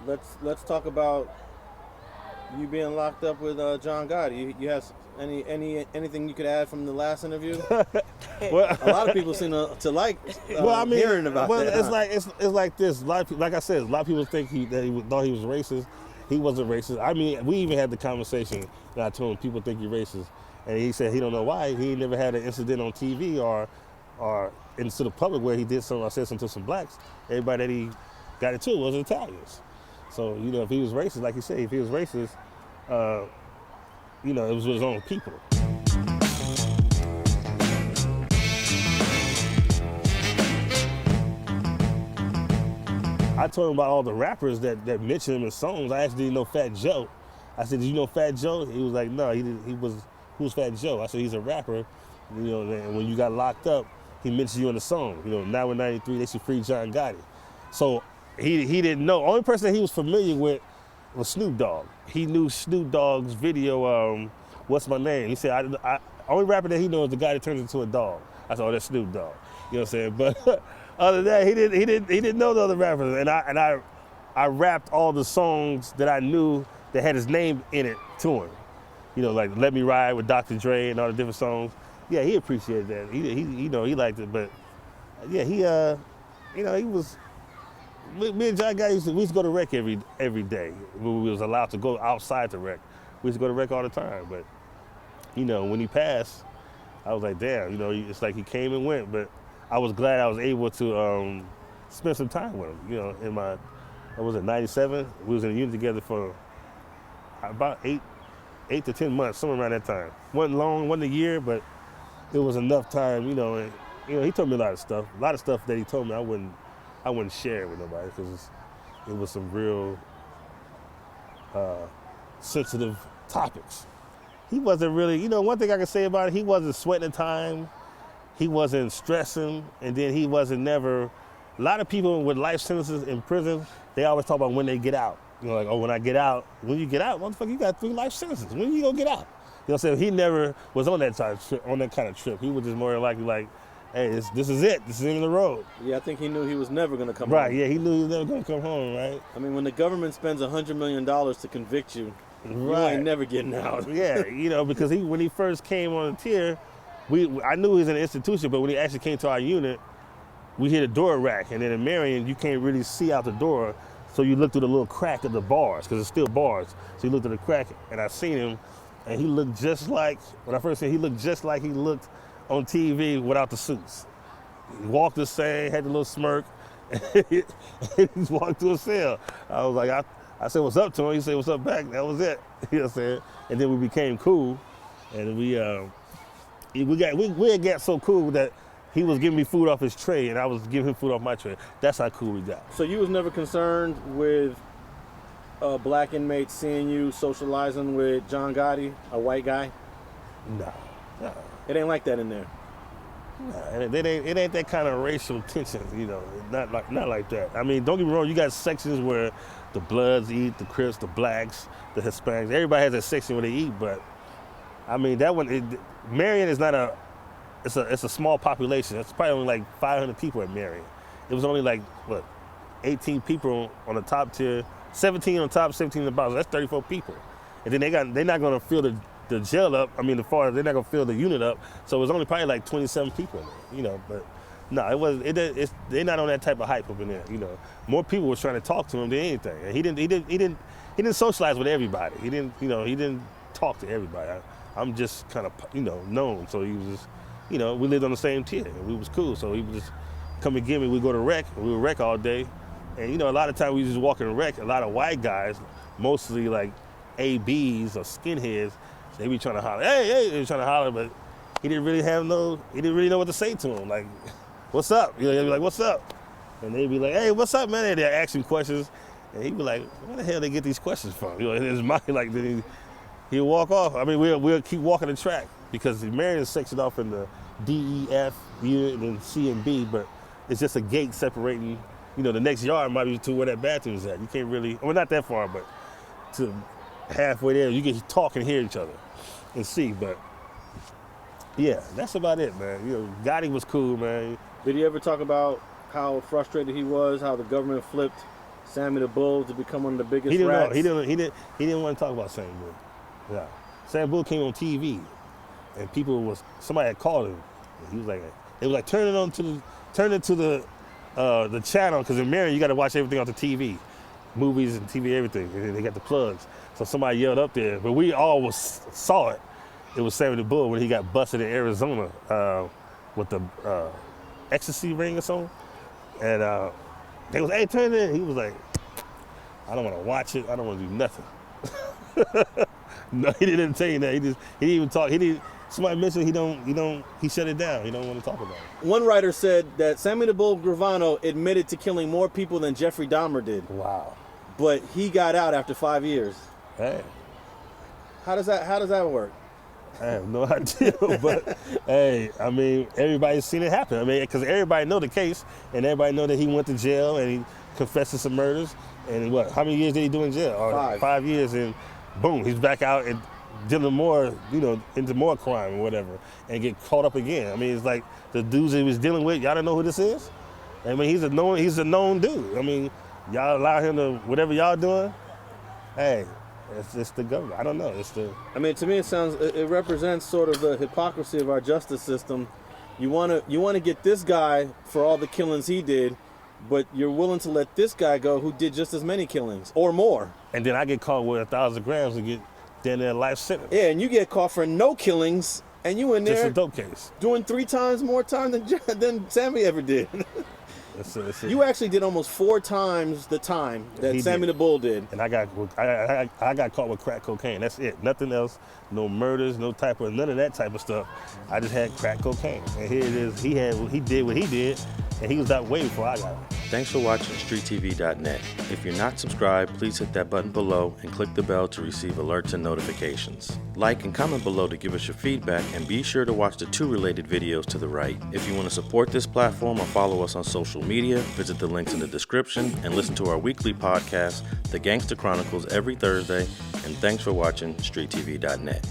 let's talk about you being locked up with John Gotti. You have anything you could add from the last interview? Well, a lot of people seem to like hearing about that. It's like this. A lot of people, like I said, a lot of people think thought he was racist. He wasn't racist. I mean, we even had the conversation that I told him people think you're racist, and he said he don't know why. He never had an incident on TV or into the public where he did something or said something to some blacks. Everybody that he got into was Italians. So, you know, if he was racist, like you said, if he was racist, you know, it was with his own people. I told him about all the rappers that mentioned him in songs. I asked, did he know Fat Joe? I said, did you know Fat Joe? He was like, no, who's Fat Joe? I said, he's a rapper. You know, and when you got locked up, he mentioned you in the song. You know, now in 93, they should free John Gotti. So he didn't know. Only person that he was familiar with was Snoop Dogg. He knew Snoop Dogg's video, What's My Name? He said, only rapper that he knows is the guy that turns into a dog. I said, oh, that's Snoop Dogg. You know what I'm saying? But other than that, he didn't know the other rappers. And I rapped all the songs that I knew that had his name in it to him. You know, like Let Me Ride with Dr. Dre and all the different songs. Yeah, he appreciated that. He you know, he liked it. But yeah, you know, he was. Me and John Gotti we used to go to rec every day. When we was allowed to go outside to rec. We used to go to rec all the time. But you know, when he passed, I was like, damn. You know, it's like he came and went. But I was glad I was able to spend some time with him. You know, in my, what was it, 97? We was in a unit together for about 8 to 10 months, somewhere around that time. Wasn't long, wasn't a year, but it was enough time, you know. And you know, he told me a lot of stuff. A lot of stuff that he told me I wouldn't share it with nobody because it was some real sensitive topics. He wasn't really, you know, one thing I can say about it, he wasn't sweating the time. He wasn't stressing, and then he wasn't never. A lot of people with life sentences in prison, they always talk about when they get out. You know, like, oh, when I get out. When you get out, motherfucker, you got 3 life sentences. When you gonna get out? You know what I'm saying? He never was on that kind of trip. He was just more likely like, hey, this is it. This is the end of the road. Yeah, I think he knew he was never gonna come home. Right, yeah, he knew he was never gonna come home, right? I mean, when the government spends $100 million to convict you, you ain't never getting out. Yeah, you know, because when he first came on the tier, I knew he was in an institution, but when he actually came to our unit, we hit a door rack, and then in Marion, you can't really see out the door, so you look through the little crack of the bars, because it's still bars. So you look through the crack, and I seen him, and he looked just like, when I first seen him, he looked just like he looked on TV without the suits. He walked the same, had the little smirk, and he just walked to a cell. I was like, I said what's up to him, he said what's up back, that was it. You know what I'm saying? And then we became cool, and we had got so cool that he was giving me food off his tray and I was giving him food off my tray. That's how cool we got. So you was never concerned with black inmates seeing you socializing with John Gotti, a white guy? No. It ain't like that in there. No, it ain't that kind of racial tension, you know, not like that. I mean, don't get me wrong, you got sections where the Bloods eat, the Crips, the Blacks, the Hispanics. Everybody has a section where they eat, but I mean, that one, Marion is not it's a small population. It's probably only like 500 people at Marion. It was only like, 18 people on the top tier, 17 on top, 17 on the bottom. So that's 34 people. And then they're not gonna fill the jail up. I mean, they're not gonna fill the unit up. So it was only probably like 27 people in there, you know, but no, it wasn't, they're not on that type of hype up in there, you know. More people was trying to talk to him than anything. And he didn't socialize with everybody. He didn't talk to everybody. I'm just kind of, you know, known. So he was just, you know, we lived on the same tier and we was cool. So he would just come and get me. We go to rec, we would rec all day. And you know, a lot of times we just walk in the rec, a lot of white guys, mostly like ABs or skinheads, they be trying to holler, hey, they be trying to holler, but he didn't really know what to say to him. Like, what's up? You know, he'd be like, what's up? And they'd be like, hey, what's up, man? And they'd ask him questions. And he'd be like, where the hell they get these questions from? You know, in his mind, like, then he'll walk off. I mean, we'll keep walking the track because the Marion is sectioned off in the D, E, F unit and C and B, but it's just a gate separating, you know, the next yard might be to where that bathroom is at. You can't really, well, not that far, but to halfway there, you can talk and hear each other and see, but yeah, that's about it, man. You know, Gotti was cool, man. Did he ever talk about how frustrated he was, how the government flipped Sammy the Bull to become one of the biggest He didn't rats. know. He didn't want to talk about Sammy Bull. Yeah. Sammy Bull came on TV, and somebody had called him. And he was like, it was like turn it to the channel, because in Marion you got to watch everything off the TV, movies and TV, everything. And they got the plugs. So somebody yelled up there, but we all saw it. It was Sammy the Bull when he got busted in Arizona with the ecstasy ring or something. And they was, hey, turn it in. He was like, I don't want to watch it. I don't want to do nothing. No, he didn't tell you that. He didn't even talk. Somebody mentioned he shut it down. He don't want to talk about it. One writer said that Sammy the Bull Gravano admitted to killing more people than Jeffrey Dahmer did. Wow. But he got out after 5 years. Hey. How does that work? I have no idea, but hey, I mean, everybody's seen it happen. I mean, because everybody know the case, and everybody know that he went to jail and he confessed to some murders. And what? How many years did he do in jail? 5. 5 years, and boom, he's back out and dealing more, into more crime or whatever, and get caught up again. I mean, it's like the dudes he was dealing with. Y'all don't know who this is? I mean, he's a known dude. I mean, y'all allow him to whatever y'all doing. Hey. It's the government. I don't know. I mean, to me, it represents sort of the hypocrisy of our justice system. You want to get this guy for all the killings he did, but you're willing to let this guy go who did just as many killings or more. And then I get caught with 1,000 grams and get down there life sentence. Yeah, and you get caught for no killings, and you in there just a dope case doing 3 times more time than Sammy ever did. You actually did almost 4 times the time that Sammy the Bull did. And I got caught with crack cocaine. That's it. Nothing else. No murders. None of that type of stuff. I just had crack cocaine. And here it is. He did what he did, and he was out way before I got it. Thanks for watching StreetTV.net. If you're not subscribed, please hit that button below and click the bell to receive alerts and notifications. Like and comment below to give us your feedback, and be sure to watch the 2 related videos to the right. If you want to support this platform or follow us on social media, visit the links in the description and listen to our weekly podcast, The Gangster Chronicles, every Thursday. And thanks for watching StreetTV.net.